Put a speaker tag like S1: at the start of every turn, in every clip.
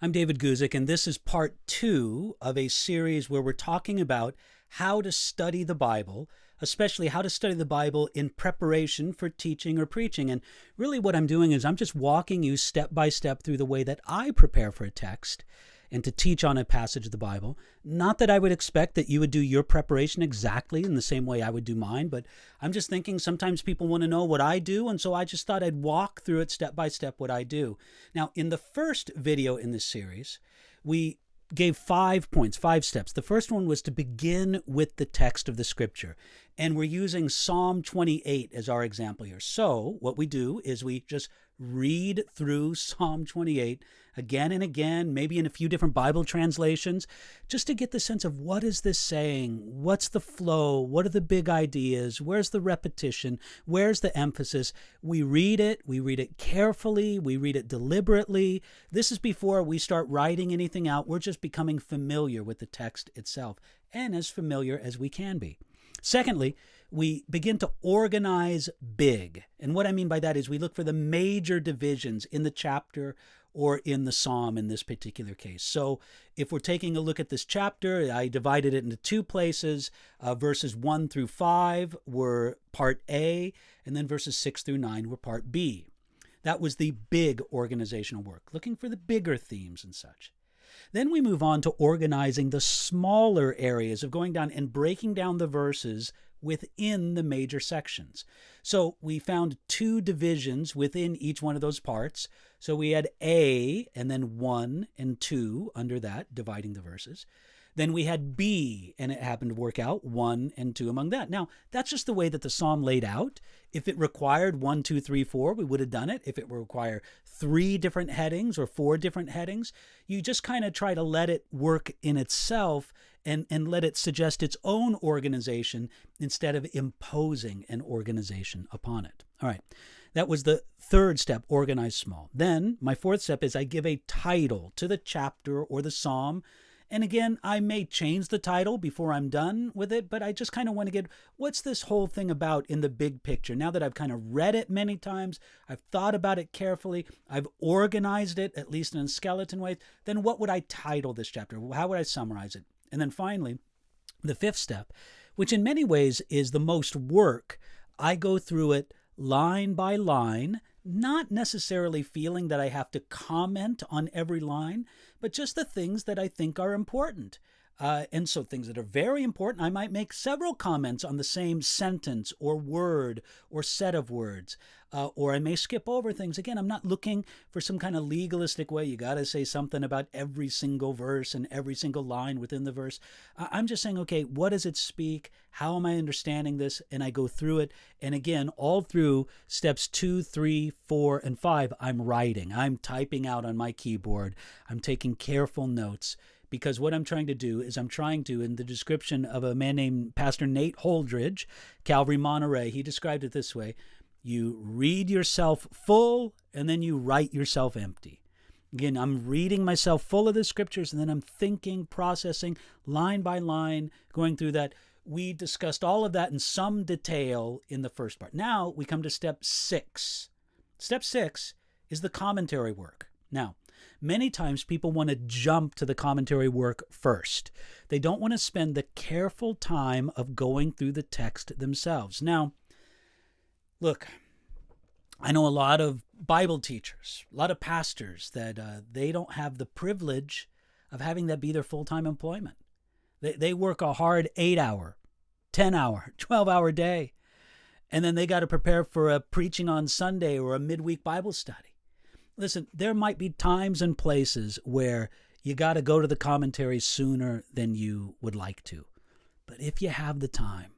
S1: I'm David Guzik, and this is part 2 of a series where we're talking about how to study the Bible, especially how to study the Bible in preparation for teaching or preaching. And really what I'm doing is I'm just walking you step by step through the way that I prepare for a text and to teach on a passage of the Bible. Not that I would expect that you would do your preparation exactly in the same way I would do mine, but I'm just thinking sometimes people want to know what I do, and so I just thought I'd walk through it step by step what I do. Now, in the first video in this series, we gave 5 points, 5 steps. The first one was to begin with the text of the scripture. And we're using Psalm 28 as our example here. So what we do is we just read through Psalm 28 again and again, maybe in a few different Bible translations, just to get the sense of what is this saying? What's the flow? What are the big ideas? Where's the repetition? Where's the emphasis? We read it carefully, we read it deliberately. This is before we start writing anything out. We're just becoming familiar with the text itself, and as familiar as we can be. Secondly, we begin to organize big. And what I mean by that is we look for the major divisions in the chapter or in the psalm in this particular case. So if we're taking a look at this chapter, I divided it into 2 places. Verses 1 through 5 were part A, and then verses 6 through 9 were part B. That was the big organizational work, looking for the bigger themes and such. Then we move on to organizing the smaller areas of going down and breaking down the verses within the major sections. So we found 2 divisions within each one of those parts. So we had A and then 1 and 2 under that, dividing the verses. Then we had B, and it happened to work out 1 and 2 among that. Now, that's just the way that the psalm laid out. If it required 1, 2, 3, 4, we would have done it. If it would require 3 different headings or 4 different headings, you just kind of try to let it work in itself and let it suggest its own organization instead of imposing an organization upon it. All right. That was the third step, organize small. Then my 4th step is I give a title to the chapter or the psalm. And again, I may change the title before I'm done with it, but I just kind of want to get, what's this whole thing about in the big picture? Now that I've kind of read it many times, I've thought about it carefully, I've organized it, at least in a skeleton way, then what would I title this chapter? How would I summarize it? And then finally, the 5th step, which in many ways is the most work, I go through it line by line, not necessarily feeling that I have to comment on every line, but just the things that I think are important. And so things that are very important, I might make several comments on the same sentence or word or set of words, or I may skip over things. Again, I'm not looking for some kind of legalistic way. You got to say something about every single verse and every single line within the verse. I'm just saying, okay, what does it speak? How am I understanding this? And I go through it. And again, all through steps 2, 3, 4, and 5, I'm writing. I'm typing out on my keyboard. I'm taking careful notes. Because what I'm trying to do is I'm trying to, in the description of a man named Pastor Nate Holdridge, Calvary Monterey, he described it this way: you read yourself full and then you write yourself empty. Again, I'm reading myself full of the scriptures and then I'm thinking, processing, line by line, going through that. We discussed all of that in some detail in the first part. Now we come to step 6. Step 6 is the commentary work. Now, many times people want to jump to the commentary work first. They don't want to spend the careful time of going through the text themselves. Now, look, I know a lot of Bible teachers, a lot of pastors that they don't have the privilege of having that be their full-time employment. They work a hard 8-hour, 10-hour, 12-hour day, and then they got to prepare for a preaching on Sunday or a midweek Bible study. Listen, there might be times and places where you got to go to the commentaries sooner than you would like to. But if you have the time,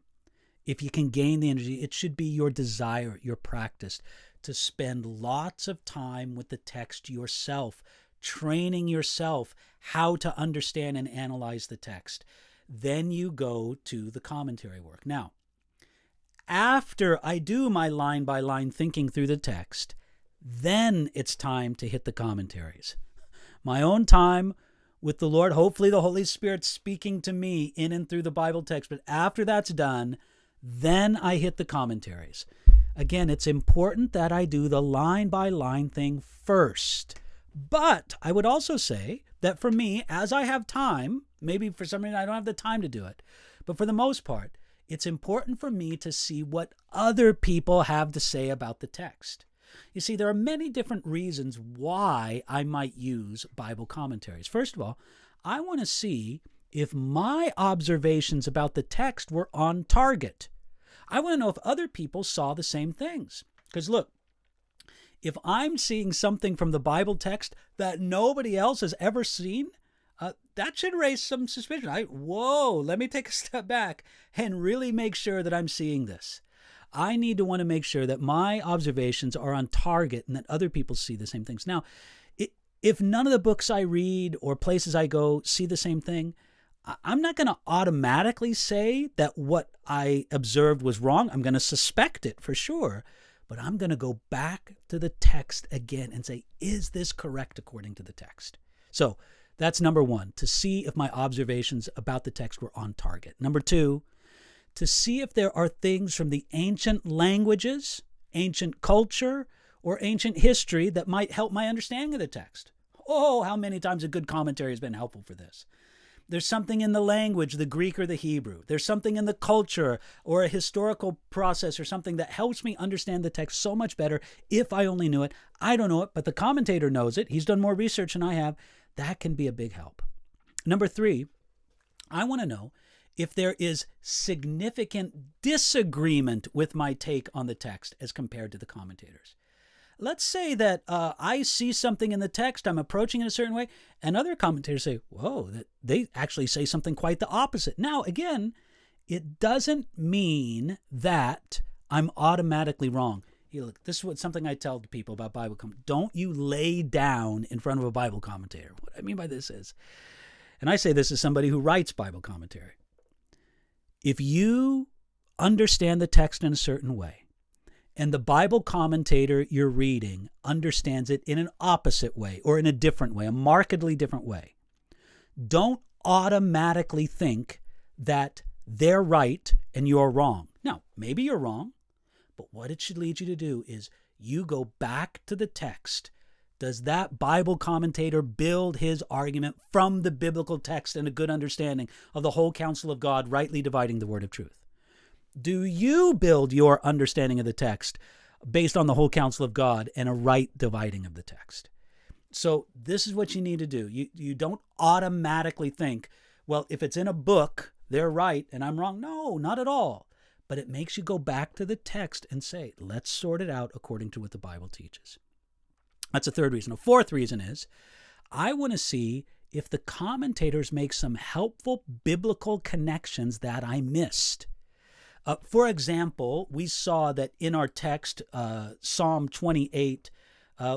S1: if you can gain the energy, it should be your desire, your practice, to spend lots of time with the text yourself, training yourself how to understand and analyze the text. Then you go to the commentary work. Now, after I do my line-by-line thinking through the text, then it's time to hit the commentaries. My own time with the Lord, hopefully the Holy Spirit speaking to me in and through the Bible text. But after that's done, then I hit the commentaries. Again, it's important that I do the line-by-line thing first But I would also say that for me, as I have time, maybe for some reason I don't have the time to do it, but for the most part, it's important for me to see what other people have to say about the text. You see, there are many different reasons why I might use Bible commentaries. First of all, I want to see if my observations about the text were on target. I want to know if other people saw the same things. Because look, if I'm seeing something from the Bible text that nobody else has ever seen, that should raise some suspicion. Let me take a step back and really make sure that I'm seeing this. I need to want to make sure that my observations are on target and that other people see the same things. Now, if none of the books I read or places I go see the same thing, I'm not going to automatically say that what I observed was wrong. I'm going to suspect it for sure, but I'm going to go back to the text again and say, is this correct according to the text? So that's number one, to see if my observations about the text were on target. Number two, to see if there are things from the ancient languages, ancient culture, or ancient history that might help my understanding of the text. Oh, how many times a good commentary has been helpful for this. There's something in the language, the Greek or the Hebrew. There's something in the culture or a historical process or something that helps me understand the text so much better if I only knew it. I don't know it, but the commentator knows it. He's done more research than I have. That can be a big help. Number three, I want to know if there is significant disagreement with my take on the text as compared to the commentators. Let's say that I see something in the text, I'm approaching it a certain way, and other commentators say, whoa, they actually say something quite the opposite. Now, again, it doesn't mean that I'm automatically wrong. Look, this is something I tell people about Bible commentators. Don't you lay down in front of a Bible commentator. What I mean by this is, and I say this as somebody who writes Bible commentary, if you understand the text in a certain way, and the Bible commentator you're reading understands it in an opposite way or in a different way, a markedly different way, don't automatically think that they're right and you're wrong. Now, maybe you're wrong, but what it should lead you to do is you go back to the text. Does that Bible commentator build his argument from the biblical text and a good understanding of the whole counsel of God, rightly dividing the word of truth? Do you build your understanding of the text based on the whole counsel of God and a right dividing of the text? So this is what you need to do. You don't automatically think, well, if it's in a book, they're right and I'm wrong. No, not at all. But it makes you go back to the text and say, let's sort it out according to what the Bible teaches. That's a third reason. A fourth reason is I want to see if the commentators make some helpful biblical connections that I missed. For example, we saw that in our text, Psalm 28,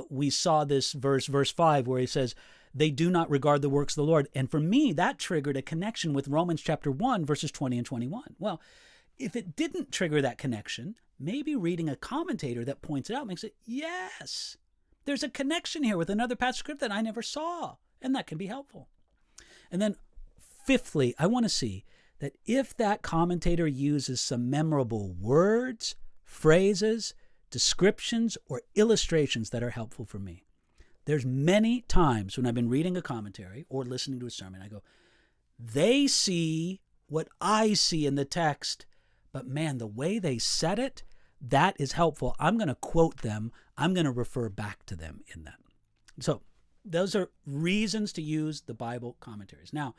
S1: we saw this verse 5, where he says, they do not regard the works of the Lord. And for me, that triggered a connection with Romans chapter 1, verses 20 and 21. Well, if it didn't trigger that connection, maybe reading a commentator that points it out makes it, yes, there's a connection here with another passage of scripture that I never saw, and that can be helpful. And then fifthly, I want to see that if that commentator uses some memorable words, phrases, descriptions, or illustrations that are helpful for me. There's many times when I've been reading a commentary or listening to a sermon, I go, they see what I see in the text, but man, the way they said it, that is helpful. I'm going to quote them. I'm going to refer back to them in that. So those are reasons to use the Bible commentaries. Now,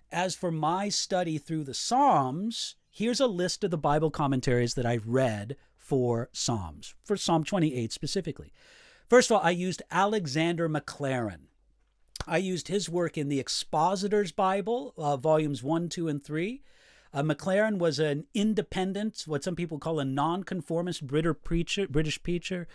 S1: as for my study through the Psalms, here's a list of the Bible commentaries that I've read for Psalms, for Psalm 28 specifically. First of all, I used Alexander Maclaren. I used his work in the Expositor's Bible, volumes 1, 2, and 3. Maclaren was an independent, what some people call a nonconformist British preacher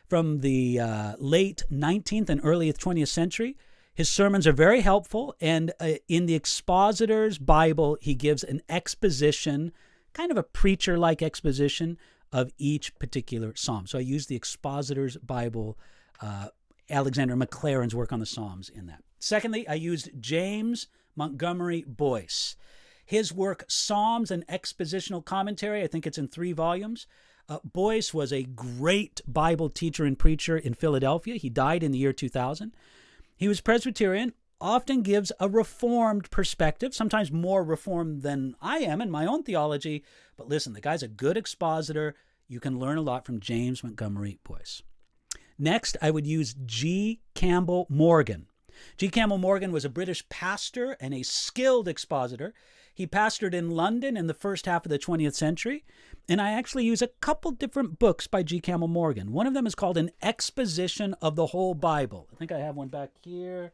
S1: from the late 19th and early 20th century. His sermons are very helpful, and in the Expositor's Bible, he gives an exposition, kind of a preacher-like exposition of each particular psalm. So I use the Expositor's Bible, Alexander Maclaren's work on the Psalms in that. Secondly, I used James Montgomery Boyce. His work, Psalms and Expositional Commentary, I think it's in 3 volumes. Boyce was a great Bible teacher and preacher in Philadelphia. He died in the year 2000. He was Presbyterian, often gives a reformed perspective, sometimes more reformed than I am in my own theology. But listen, the guy's a good expositor. You can learn a lot from James Montgomery Boyce. Next, I would use G. Campbell Morgan. G. Campbell Morgan was a British pastor and a skilled expositor. He pastored in London in the first half of the 20th century, and I actually use a couple different books by G. Campbell Morgan. One of them is called An Exposition of the Whole Bible. I think I have one back here.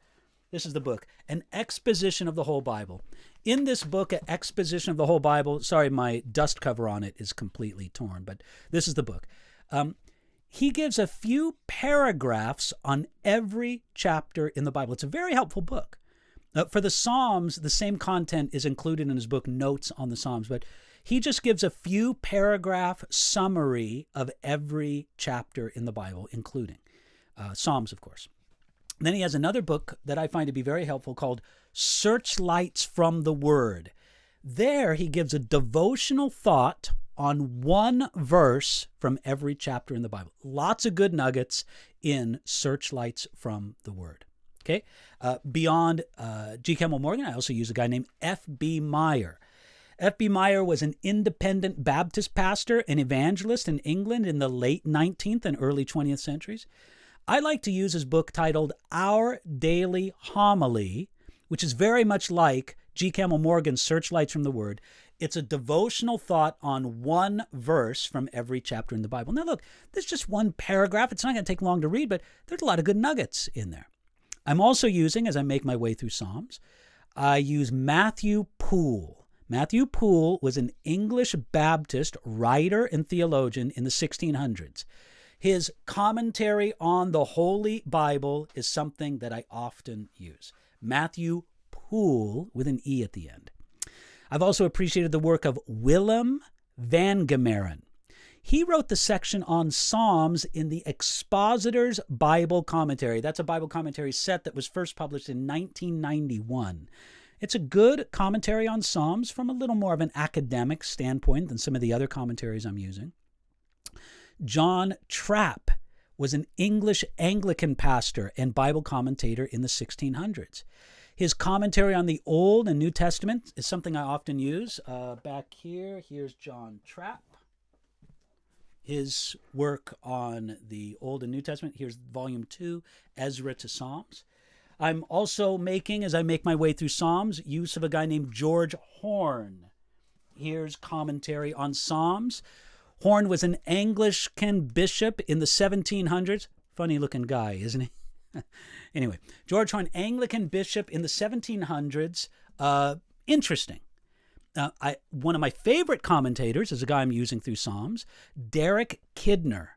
S1: This is the book, An Exposition of the Whole Bible. In this book, An Exposition of the Whole Bible, sorry, my dust cover on it is completely torn, but this is the book. He gives a few paragraphs on every chapter in the Bible. It's a very helpful book. For the Psalms, the same content is included in his book, Notes on the Psalms, but he just gives a few paragraph summary of every chapter in the Bible, including Psalms, of course. Then he has another book that I find to be very helpful called Searchlights from the Word. There he gives a devotional thought on one verse from every chapter in the Bible. Lots of good nuggets in Searchlights from the Word. Okay. Beyond G. Campbell Morgan, I also use a guy named F.B. Meyer. F.B. Meyer was an independent Baptist pastor and evangelist in England in the late 19th and early 20th centuries. I like to use his book titled Our Daily Homily, which is very much like G. Campbell Morgan's Searchlights from the Word. It's a devotional thought on one verse from every chapter in the Bible. Now look, there's just one paragraph. It's not going to take long to read, but there's a lot of good nuggets in there. I'm also using, as I make my way through Psalms, I use Matthew Poole. Matthew Poole was an English Baptist writer and theologian in the 1600s. His commentary on the Holy Bible is something that I often use. Matthew Poole with an E at the end. I've also appreciated the work of Willem van Gemeren. He wrote the section on Psalms in the Expositor's Bible Commentary. That's a Bible commentary set that was first published in 1991. It's a good commentary on Psalms from a little more of an academic standpoint than some of the other commentaries I'm using. John Trapp was an English Anglican pastor and Bible commentator in the 1600s. His commentary on the Old and New Testament is something I often use. Back here, here's John Trapp. His work on the Old and New Testament. Here's Volume 2, Ezra to Psalms. I'm also making, as I make my way through Psalms, use of a guy named George Horne. Here's commentary on Psalms. Horne was an Anglican bishop in the 1700s. Funny-looking guy, isn't he? Anyway, George Horne, Anglican bishop in the 1700s. Interesting. One of my favorite commentators is a guy I'm using through Psalms, Derek Kidner.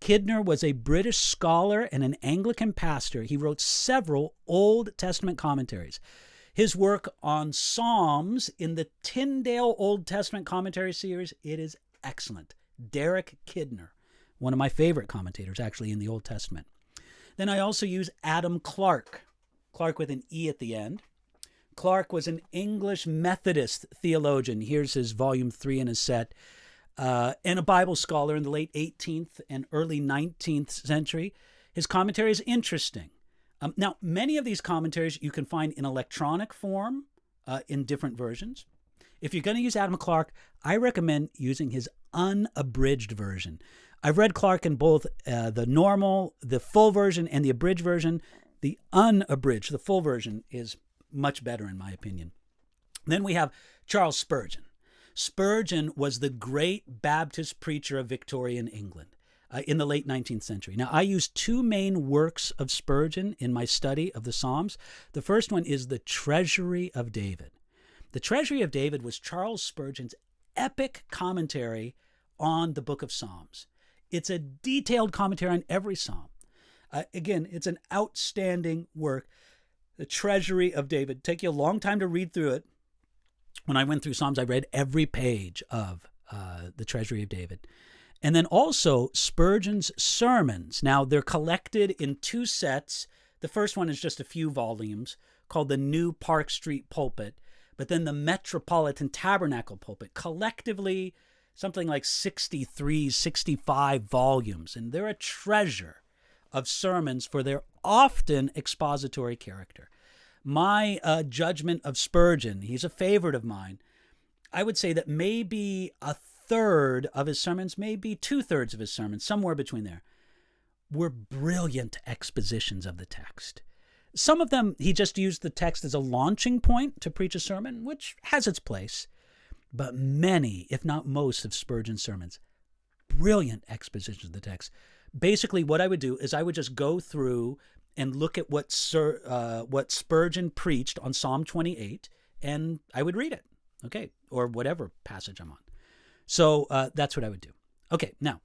S1: Kidner was a British scholar and an Anglican pastor. He wrote several Old Testament commentaries. His work on Psalms in the Tyndale Old Testament commentary series, it is excellent. Derek Kidner, one of my favorite commentators actually in the Old Testament. Then I also use Adam Clarke, Clarke with an E at the end. Clarke was an English Methodist theologian. Here's his volume 3 in his set. And a Bible scholar in the late 18th and early 19th century. His commentary is interesting. Now, many of these commentaries you can find in electronic form in different versions. If you're going to use Adam Clarke, I recommend using his unabridged version. I've read Clarke in both the normal, the full version, and the abridged version. The unabridged, the full version, is much better in my opinion. Then we have Charles Spurgeon. Spurgeon was the great Baptist preacher of Victorian England in the late 19th century. Now, I use two main works of Spurgeon in my study of the Psalms. The first one is the Treasury of David. The Treasury of David was Charles Spurgeon's epic commentary on the book of Psalms. It's a detailed commentary on every psalm. Again, it's an outstanding work. The Treasury of David. Take you a long time to read through it. When I went through Psalms, I read every page of the Treasury of David. And then also Spurgeon's sermons. Now, they're collected in two sets. The first one is just a few volumes called the New Park Street Pulpit, but then the Metropolitan Tabernacle Pulpit. Collectively, something like 63, 65 volumes, and they're a treasure of sermons for their often expository character. My judgment of Spurgeon, he's a favorite of mine. I would say that maybe a third of his sermons, maybe two-thirds of his sermons, somewhere between there, were brilliant expositions of the text. Some of them, he just used the text as a launching point to preach a sermon, which has its place. But many, if not most, of Spurgeon's sermons, brilliant expositions of the text. Basically, what I would do is I would just go through and look at what Spurgeon preached on Psalm 28, and I would read it, okay, or whatever passage I'm on. So that's what I would do. Okay, now,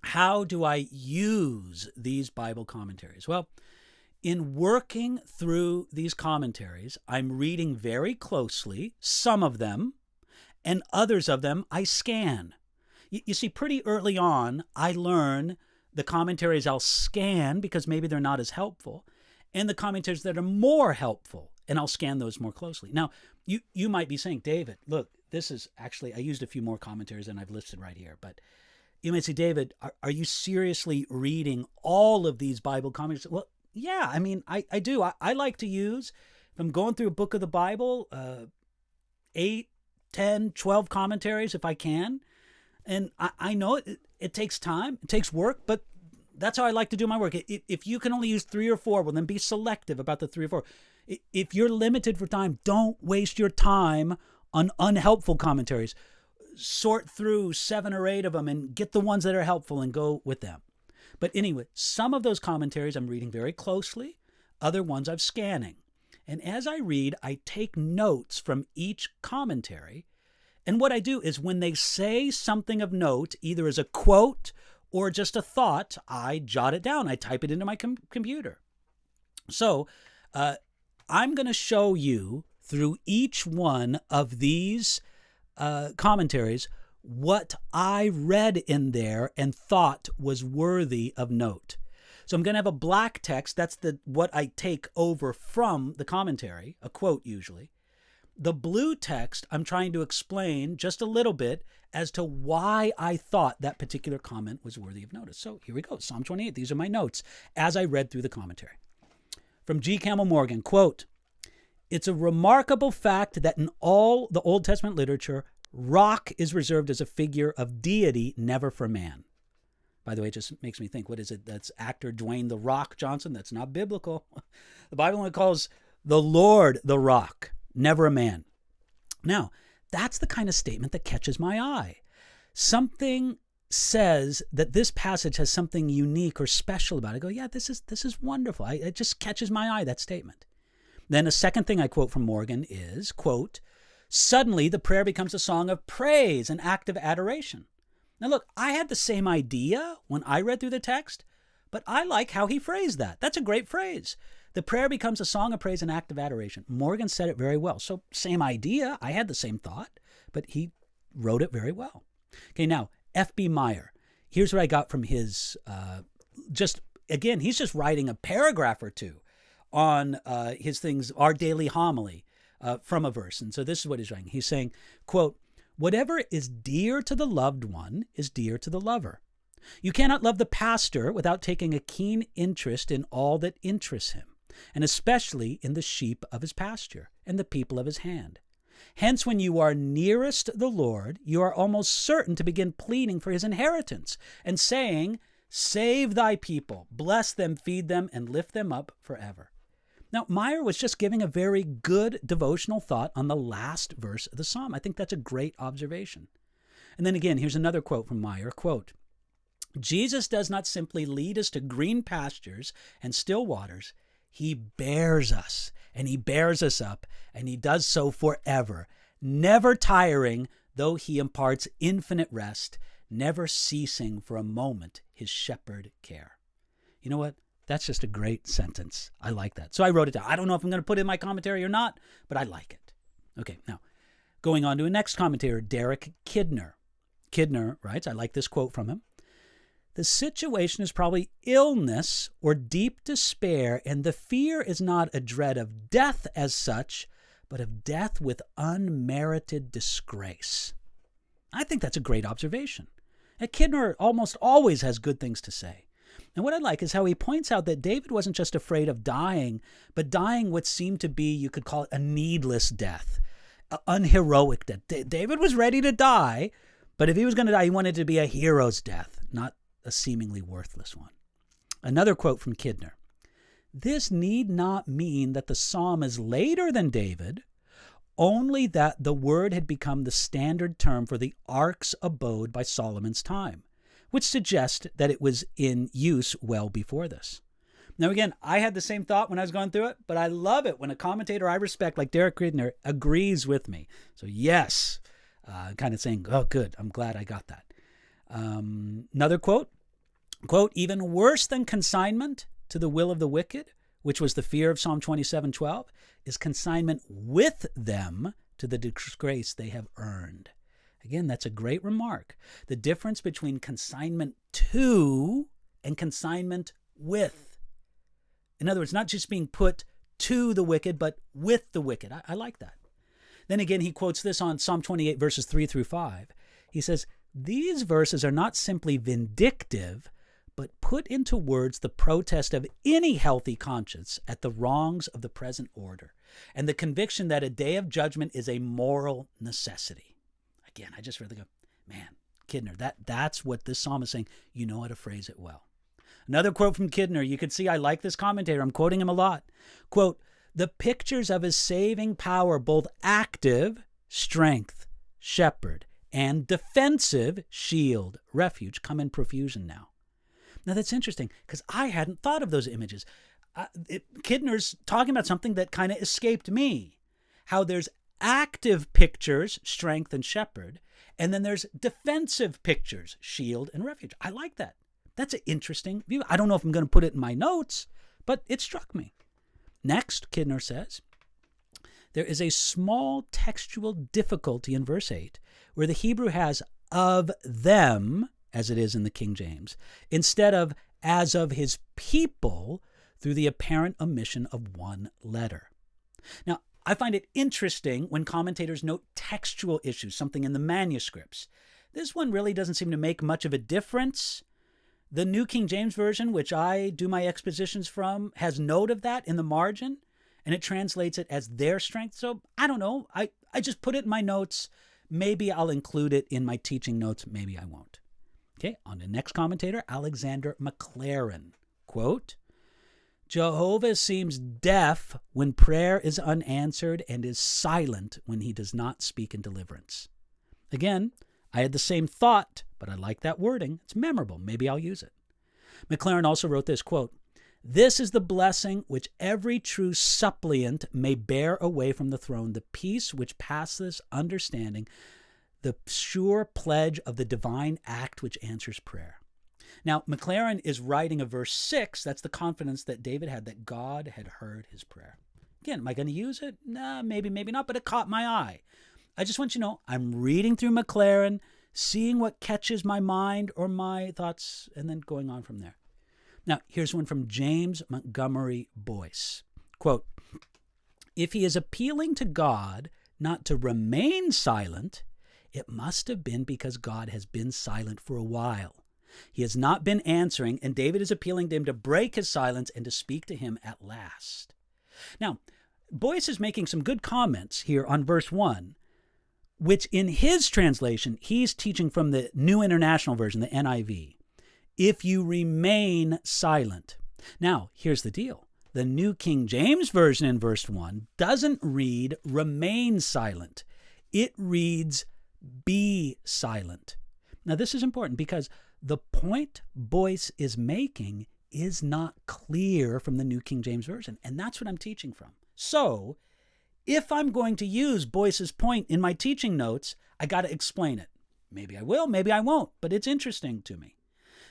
S1: how do I use these Bible commentaries? Well, in working through these commentaries, I'm reading very closely, some of them, and others of them I scan. You see, pretty early on, I learn the commentaries I'll scan because maybe they're not as helpful, and the commentaries that are more helpful, and I'll scan those more closely. Now, you might be saying, David, look, this is actually, I used a few more commentaries than I've listed right here, but you might say, David, are you seriously reading all of these Bible commentaries? Well, yeah, I mean, I do. I like to use, if I'm going through a book of the Bible, 8, 10, 12 commentaries if I can. And I know it takes time, it takes work, but that's how I like to do my work. If you can only use 3 or 4, well, then be selective about the 3 or 4. If you're limited for time, don't waste your time on unhelpful commentaries. Sort through 7 or 8 of them and get the ones that are helpful and go with them. But anyway, some of those commentaries I'm reading very closely. Other ones I'm scanning. And as I read, I take notes from each commentary. And what I do is when they say something of note, either as a quote or just a thought, I jot it down. I type it into my computer. So I'm going to show you through each one of these commentaries what I read in there and thought was worthy of note. So I'm going to have a black text. That's what I take over from the commentary, a quote usually. The blue text, I'm trying to explain just a little bit as to why I thought that particular comment was worthy of notice. So here we go, Psalm 28. These are my notes as I read through the commentary. From G. Campbell Morgan, quote, "It's a remarkable fact that in all the Old Testament literature, rock is reserved as a figure of deity, never for man." By the way, it just makes me think, what is it? That's actor Dwayne "The Rock" Johnson? That's not biblical. The Bible only calls the Lord the rock, never a man. Now, that's the kind of statement that catches my eye. Something says that this passage has something unique or special about it. I go, yeah, this is wonderful. It just catches my eye, that statement. Then a second thing I quote from Morgan is, quote, "Suddenly the prayer becomes a song of praise, an act of adoration." Now look, I had the same idea when I read through the text, but I like how he phrased that. That's a great phrase. The prayer becomes a song of praise, an act of adoration. Morgan said it very well. So same idea. I had the same thought, but he wrote it very well. Okay, now, F.B. Meyer. Here's what I got from his, he's just writing a paragraph or two on his things, Our Daily Homily, from a verse. And so this is what he's writing. He's saying, quote, "Whatever is dear to the loved one is dear to the lover. You cannot love the pastor without taking a keen interest in all that interests him, and especially in the sheep of his pasture and the people of his hand. Hence, when you are nearest the Lord, you are almost certain to begin pleading for his inheritance and saying, 'Save thy people, bless them, feed them, and lift them up forever.'" Now, Meyer was just giving a very good devotional thought on the last verse of the psalm. I think that's a great observation. And then again, here's another quote from Meyer, quote, "Jesus does not simply lead us to green pastures and still waters. He bears us, and he bears us up, and he does so forever, never tiring, though he imparts infinite rest, never ceasing for a moment his shepherd care." You know what? That's just a great sentence. I like that. So I wrote it down. I don't know if I'm going to put it in my commentary or not, but I like it. Okay, now, going on to a next commentator, Derek Kidner. Kidner writes, I like this quote from him, "The situation is probably illness or deep despair, and the fear is not a dread of death as such, but of death with unmerited disgrace." I think that's a great observation. And Kidner almost always has good things to say. And what I like is how he points out that David wasn't just afraid of dying, but dying what seemed to be, you could call it a needless death, an unheroic death. David was ready to die, but if he was going to die, he wanted it to be a hero's death, not a seemingly worthless one. Another quote from Kidner. This need not mean that the psalm is later than David, only that the word had become the standard term for the ark's abode by Solomon's time, which suggests that it was in use well before this. Now, again, I had the same thought when I was going through it, but I love it when a commentator I respect, like Derek Kidner, agrees with me. So yes, kind of saying, oh, good, I'm glad I got that. Another quote, even worse than consignment to the will of the wicked, which was the fear of Psalm 27:12, is consignment with them to the disgrace they have earned. Again, that's a great remark. The difference between consignment to and consignment with. In other words, not just being put to the wicked, but with the wicked. I like that. Then again, he quotes this on Psalm 28, verses 3 through 5. He says, these verses are not simply vindictive, but put into words the protest of any healthy conscience at the wrongs of the present order, and the conviction that a day of judgment is a moral necessity. Again, I just really go, man, Kidner, that's what this psalm is saying. You know how to phrase it well. Another quote from Kidner. You can see I like this commentator. I'm quoting him a lot. Quote, the pictures of his saving power, both active, strength, shepherd, and defensive, shield, refuge, come in profusion now. Now, that's interesting because I hadn't thought of those images. Kidner's talking about something that kind of escaped me, how there's active pictures, strength and shepherd, and then there's defensive pictures, shield and refuge. I like that. That's an interesting view. I don't know if I'm going to put it in my notes, but it struck me. Next, Kidner says, there is a small textual difficulty in verse 8 where the Hebrew has of them, as it is in the King James, instead of as of his people, through the apparent omission of one letter. Now, I find it interesting when commentators note textual issues, something in the manuscripts. This one really doesn't seem to make much of a difference. The New King James Version, which I do my expositions from, has note of that in the margin, and it translates it as their strength. So I don't know. I just put it in my notes. Maybe I'll include it in my teaching notes. Maybe I won't. Okay, on the next commentator, Alexander McLaren. Quote, Jehovah seems deaf when prayer is unanswered and is silent when he does not speak in deliverance. Again, I had the same thought, but I like that wording. It's memorable. Maybe I'll use it. McLaren also wrote this, quote, this is the blessing which every true suppliant may bear away from the throne, the peace which passes understanding, the sure pledge of the divine act which answers prayer. Now, McLaren is writing a verse 6. That's the confidence that David had that God had heard his prayer. Again, am I going to use it? Nah, maybe not, but it caught my eye. I just want you to know I'm reading through McLaren, seeing what catches my mind or my thoughts, and then going on from there. Now, here's one from James Montgomery Boyce. Quote, if he is appealing to God not to remain silent, it must have been because God has been silent for a while. He has not been answering, and David is appealing to him to break his silence and to speak to him at last. Now, Boyce is making some good comments here on verse 1, which in his translation, he's teaching from the New International Version, the NIV. If you remain silent. Now, here's the deal. The New King James Version in verse 1 doesn't read remain silent. It reads be silent. Now, this is important because the point Boyce is making is not clear from the New King James Version, and that's what I'm teaching from. So, if I'm going to use Boyce's point in my teaching notes, I got to explain it. Maybe I will, maybe I won't, but it's interesting to me.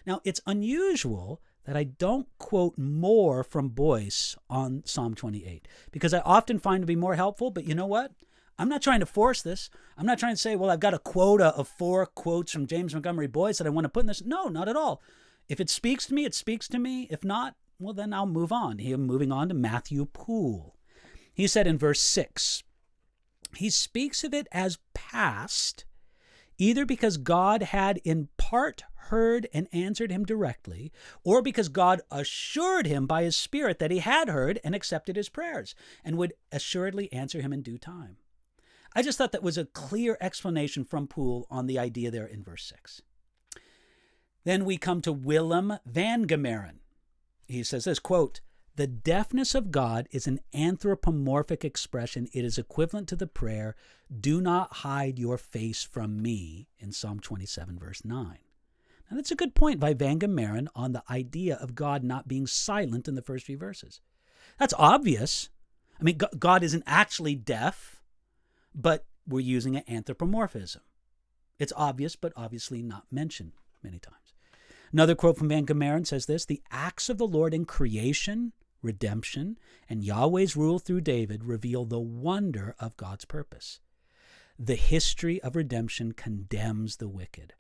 S1: Now, it's unusual that I don't quote more from Boyce on Psalm 28, because I often find to be more helpful, but you know what? I'm not trying to force this. I'm not trying to say, well, I've got a quota of 4 quotes from James Montgomery Boyce that I want to put in this. No, not at all. If it speaks to me, it speaks to me. If not, well, then I'll move on. Here, moving on to Matthew Poole. He said in verse 6, he speaks of it as past, either because God had in part heard and answered him directly, or because God assured him by his Spirit that he had heard and accepted his prayers and would assuredly answer him in due time. I just thought that was a clear explanation from Poole on the idea there in verse 6. Then we come to Willem van Gemeren. He says this, quote, "The deafness of God is an anthropomorphic expression. It is equivalent to the prayer, 'Do not hide your face from me,' in Psalm 27, verse 9. Now, that's a good point by Van Gemeren on the idea of God not being silent in the first few verses. That's obvious. I mean, God isn't actually deaf, but we're using an anthropomorphism. It's obvious, but obviously not mentioned many times. Another quote from Van Gemeren says this, "The acts of the Lord in creation, redemption, and Yahweh's rule through David reveal the wonder of God's purpose. The history of redemption condemns the wicked."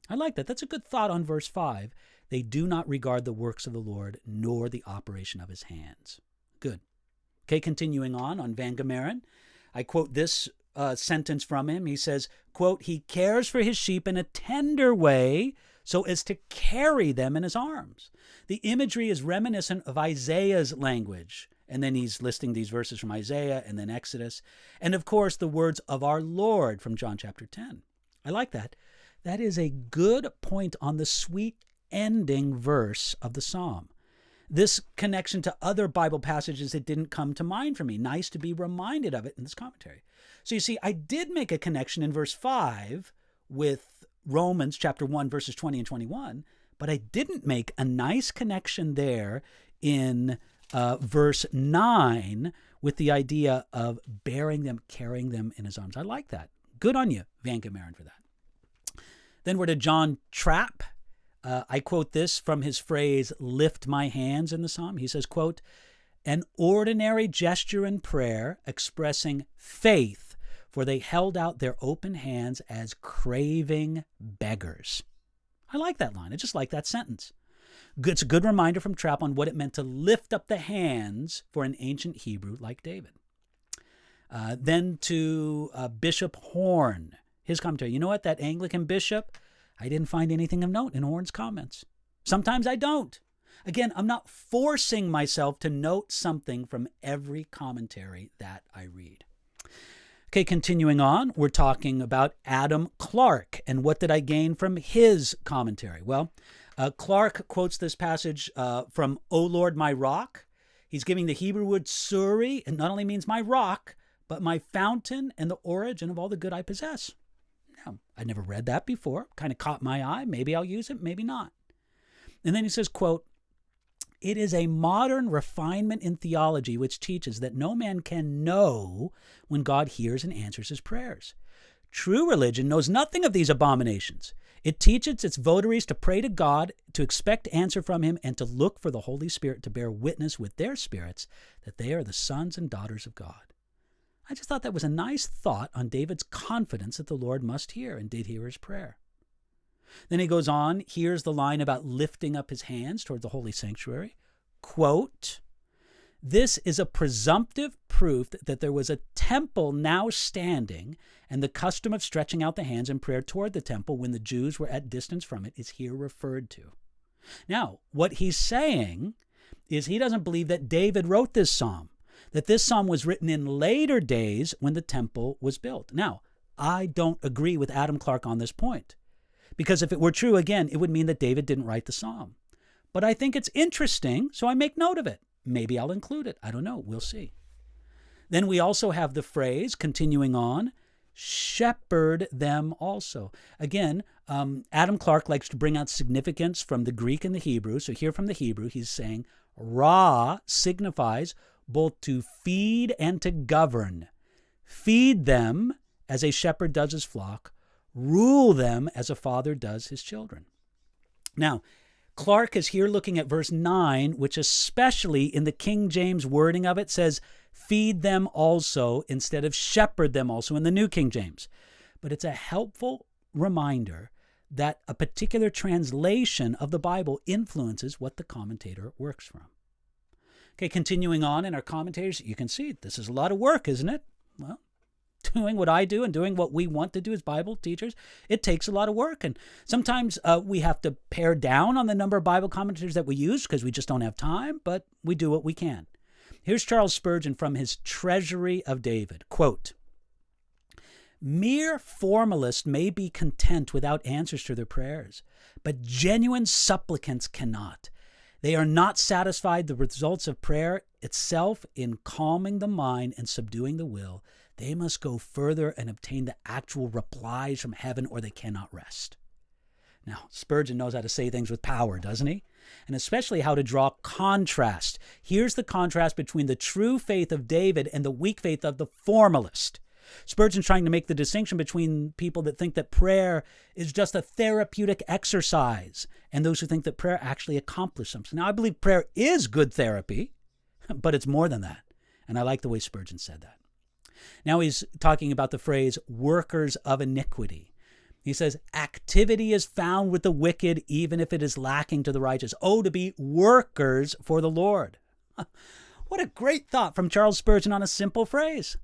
S1: I like that. That's a good thought on verse 5. "They do not regard the works of the Lord, nor the operation of his hands." Good. Okay, continuing on Van Gemeren, I quote this sentence from him. He says, quote, "He cares for his sheep in a tender way, so as to carry them in his arms." The imagery is reminiscent of Isaiah's language. And then he's listing these verses from Isaiah and then Exodus. And of course, the words of our Lord from John chapter 10. I like that. That is a good point on the sweet ending verse of the psalm. This connection to other Bible passages that didn't come to mind for me. Nice to be reminded of it in this commentary. So you see, I did make a connection in verse 5 with Romans chapter 1, verses 20 and 21, but I didn't make a nice connection there in verse 9 with the idea of bearing them, carrying them in his arms. I like that. Good on you, Van Gemeren, for that. Then we're to John Trapp. I quote this from his phrase, "lift my hands" in the psalm. He says, quote, "An ordinary gesture in prayer expressing faith, for they held out their open hands as craving beggars." I like that line. I just like that sentence. It's a good reminder from Trapp on what it meant to lift up the hands for an ancient Hebrew like David. Then to Bishop Horn, his commentary. You know what? That Anglican bishop, I didn't find anything of note in Horn's comments. Sometimes I don't. Again, I'm not forcing myself to note something from every commentary that I read. Okay, continuing on, we're talking about Adam Clarke, and what did I gain from his commentary? Well, Clarke quotes this passage from "O Lord, my rock." He's giving the Hebrew word suri, and not only means my rock, but my fountain and the origin of all the good I possess. Now, I never read that before, kind of caught my eye. Maybe I'll use it, maybe not. And then he says, quote, "It is a modern refinement in theology which teaches that no man can know when God hears and answers his prayers. True religion knows nothing of these abominations. It teaches its votaries to pray to God, to expect answer from him, and to look for the Holy Spirit to bear witness with their spirits that they are the sons and daughters of God." I just thought that was a nice thought on David's confidence that the Lord must hear and did hear his prayer. Then he goes on, here's the line about lifting up his hands toward the holy sanctuary. Quote, "This is a presumptive proof that there was a temple now standing, and the custom of stretching out the hands in prayer toward the temple when the Jews were at distance from it is here referred to." Now, what he's saying is he doesn't believe that David wrote this psalm, that this psalm was written in later days when the temple was built. Now, I don't agree with Adam Clarke on this point, because if it were true, again, it would mean that David didn't write the psalm. But I think it's interesting, so I make note of it. Maybe I'll include it. I don't know. We'll see. Then we also have the phrase, continuing on, "shepherd them also." Again, Adam Clarke likes to bring out significance from the Greek and the Hebrew. So here from the Hebrew, he's saying, "Ra" signifies both to feed and to govern. Feed them as a shepherd does his flock. Rule them as a father does his children. Now, Clarke is here looking at verse 9, which especially in the King James wording of it says, "feed them also," instead of "shepherd them also" in the New King James. But it's a helpful reminder that a particular translation of the Bible influences what the commentator works from. Okay, continuing on in our commentaries, you can see this is a lot of work, isn't it? Well, doing what I do and doing what we want to do as Bible teachers, it takes a lot of work. And sometimes we have to pare down on the number of Bible commentators that we use because we just don't have time, but we do what we can. Here's Charles Spurgeon from his Treasury of David. Quote, "Mere formalists may be content without answers to their prayers, but genuine supplicants cannot. They are not satisfied the results of prayer itself in calming the mind and subduing the will. They must go further and obtain the actual replies from heaven, or they cannot rest." Now, Spurgeon knows how to say things with power, doesn't he? And especially how to draw contrast. Here's the contrast between the true faith of David and the weak faith of the formalist. Spurgeon's trying to make the distinction between people that think that prayer is just a therapeutic exercise and those who think that prayer actually accomplishes something. Now, I believe prayer is good therapy, but it's more than that. And I like the way Spurgeon said that. Now he's talking about the phrase workers of iniquity. He says, activity is found with the wicked, even if it is lacking to the righteous. Oh, to be workers for the Lord. What a great thought from Charles Spurgeon on a simple phrase.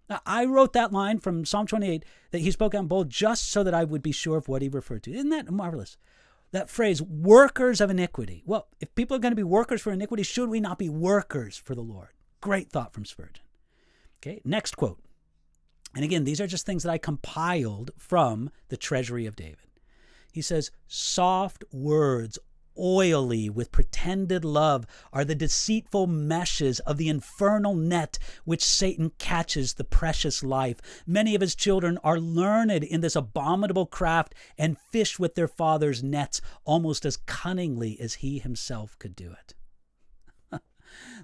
S1: Now, I wrote that line from Psalm 28 that he spoke out bold just so that I would be sure of what he referred to. Isn't that marvelous? That phrase, workers of iniquity. Well, if people are going to be workers for iniquity, should we not be workers for the Lord? Great thought from Spurgeon. Okay, next quote. And again, these are just things that I compiled from the Treasury of David. He says, "Soft words, oily with pretended love, are the deceitful meshes of the infernal net which Satan catches the precious life. Many of his children are learned in this abominable craft and fish with their father's nets almost as cunningly as he himself could do it."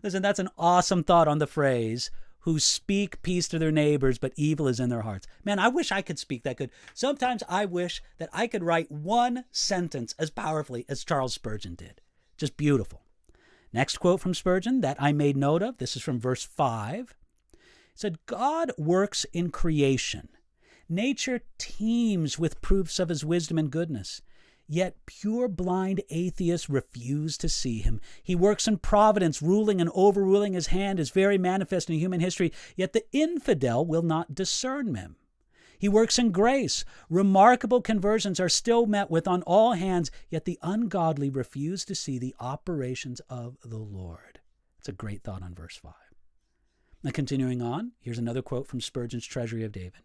S1: Listen, that's an awesome thought on the phrase, "who speak peace to their neighbors, but evil is in their hearts." Man, I wish I could speak that good. Sometimes I wish that I could write one sentence as powerfully as Charles Spurgeon did. Just beautiful. Next quote from Spurgeon that I made note of. This is from verse 5. It said, "God works in creation. Nature teems with proofs of his wisdom and goodness. Yet pure blind atheists refuse to see him. He works in providence, ruling and overruling. His hand is very manifest in human history, yet the infidel will not discern him. He works in grace. Remarkable conversions are still met with on all hands, yet the ungodly refuse to see the operations of the Lord." It's a great thought on verse 5. Now, continuing on, here's another quote from Spurgeon's Treasury of David.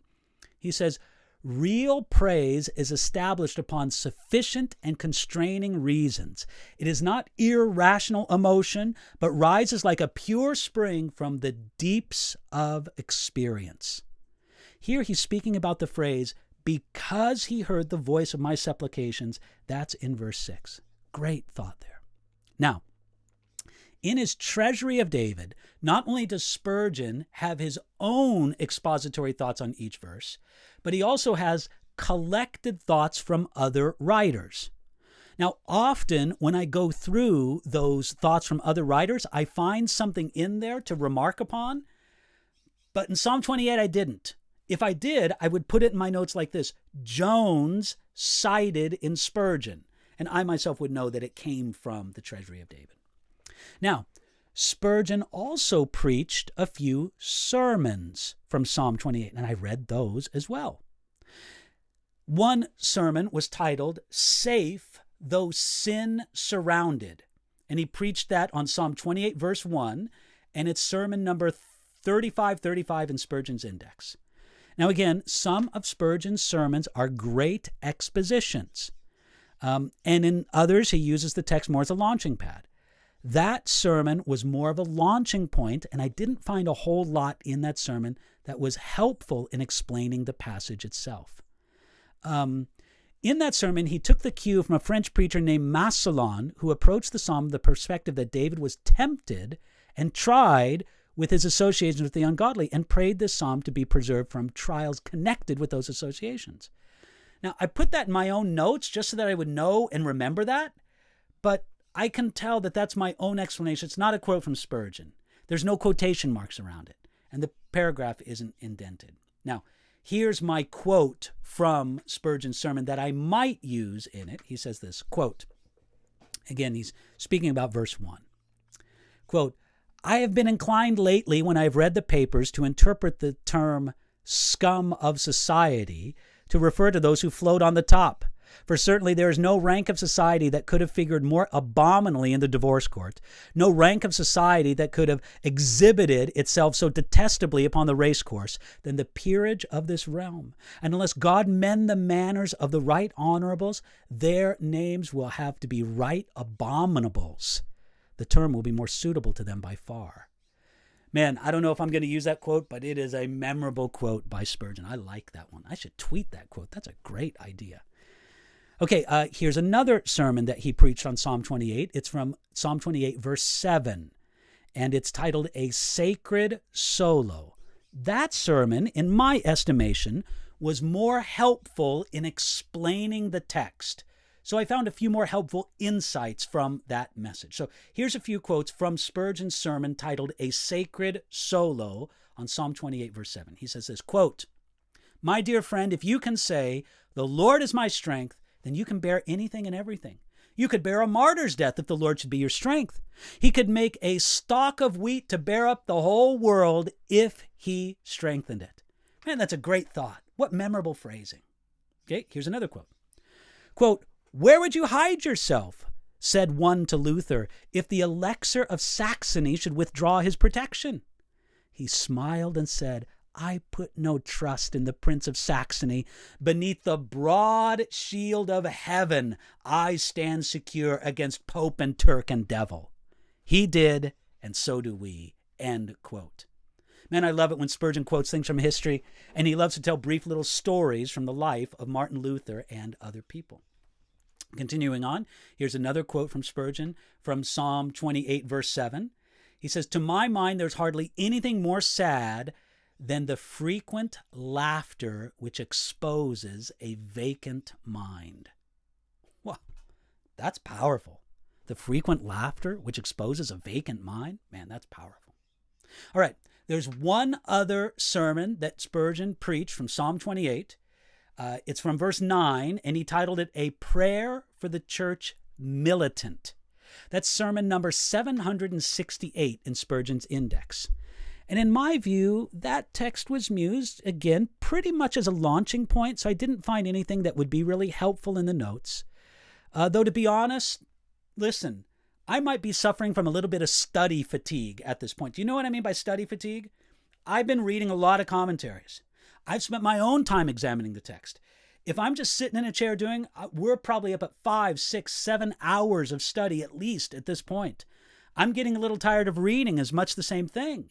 S1: He says, "Real praise is established upon sufficient and constraining reasons. It is not irrational emotion, but rises like a pure spring from the deeps of experience." Here he's speaking about the phrase, "because he heard the voice of my supplications." That's in verse 6. Great thought there. Now, in his Treasury of David, not only does Spurgeon have his own expository thoughts on each verse, but he also has collected thoughts from other writers. Now, often when I go through those thoughts from other writers, I find something in there to remark upon, but in Psalm 28, I didn't. If I did, I would put it in my notes like this: Jones cited in Spurgeon, and I myself would know that it came from the Treasury of David. Now, Spurgeon also preached a few sermons from Psalm 28, and I read those as well. One sermon was titled, "Safe Though Sin Surrounded," and he preached that on Psalm 28, verse 1, and it's sermon number 3535 in Spurgeon's Index. Now again, some of Spurgeon's sermons are great expositions, and in others he uses the text more as a launching pad. That sermon was more of a launching point, and I didn't find a whole lot in that sermon that was helpful in explaining the passage itself. In that sermon, he took the cue from a French preacher named Massillon, who approached the psalm from the perspective that David was tempted and tried with his associations with the ungodly, and prayed this psalm to be preserved from trials connected with those associations. Now, I put that in my own notes just so that I would know and remember that, but I can tell that that's my own explanation. It's not a quote from Spurgeon. There's no quotation marks around it, and the paragraph isn't indented. Now, here's my quote from Spurgeon's sermon that I might use in it. He says this, quote, again, he's speaking about verse 1. Quote, "I have been inclined lately, when I have read the papers, to interpret the term scum of society to refer to those who float on the top. For certainly there is no rank of society that could have figured more abominably in the divorce court, no rank of society that could have exhibited itself so detestably upon the race course than the peerage of this realm. And unless God mend the manners of the right honorables, their names will have to be right abominables. The term will be more suitable to them by far. Man, I don't know if I'm going to use that quote, but it is a memorable quote by Spurgeon. I like that one. I should tweet that quote. That's a great idea. Okay, here's another sermon that he preached on Psalm 28. It's from Psalm 28, verse 7, and it's titled A Sacred Solo. That sermon, in my estimation, was more helpful in explaining the text. So I found a few more helpful insights from that message. So here's a few quotes from Spurgeon's sermon titled A Sacred Solo on Psalm 28, verse 7. He says this, quote, "My dear friend, if you can say, 'The Lord is my strength,' then you can bear anything and everything. You could bear a martyr's death if the Lord should be your strength. He could make a stalk of wheat to bear up the whole world if he strengthened it." Man, that's a great thought. What memorable phrasing. Okay, here's another quote. Quote, "Where would you hide yourself," said one to Luther, "if the elixir of Saxony should withdraw his protection?" He smiled and said, "I put no trust in the Prince of Saxony. Beneath the broad shield of heaven, I stand secure against Pope and Turk and devil. He did, and so do we." End quote. Man, I love it when Spurgeon quotes things from history, and he loves to tell brief little stories from the life of Martin Luther and other people. Continuing on, here's another quote from Spurgeon from Psalm 28, verse 7. He says, "To my mind, there's hardly anything more sad than the frequent laughter which exposes a vacant mind." Well, that's powerful. The frequent laughter which exposes a vacant mind? Man, that's powerful. All right, there's one other sermon that Spurgeon preached from Psalm 28. It's from verse 9, and he titled it A Prayer for the Church Militant. That's sermon number 768 in Spurgeon's index. And in my view, that text was used, again, pretty much as a launching point, so I didn't find anything that would be really helpful in the notes. Though, to be honest, listen, I might be suffering from a little bit of study fatigue at this point. Do you know what I mean by study fatigue? I've been reading a lot of commentaries. I've spent my own time examining the text. If I'm just sitting in a chair we're probably up at 5, 6, 7 hours of study at least at this point. I'm getting a little tired of reading as much the same thing.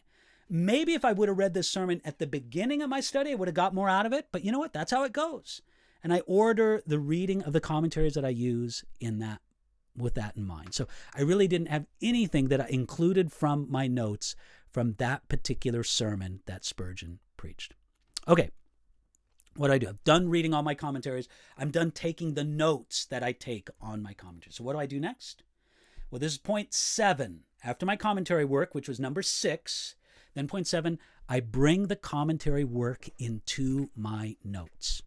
S1: Maybe if I would have read this sermon at the beginning of my study, I would have got more out of it. But you know what? That's how it goes. And I order the reading of the commentaries that I use with that in mind. So I really didn't have anything that I included from my notes from that particular sermon that Spurgeon preached. Okay, what do? I've done reading all my commentaries. I'm done taking the notes that I take on my commentaries. So what do I do next? Well, this is point 7. After my commentary work, which was number 6, then point 7, I bring the commentary work into my notes.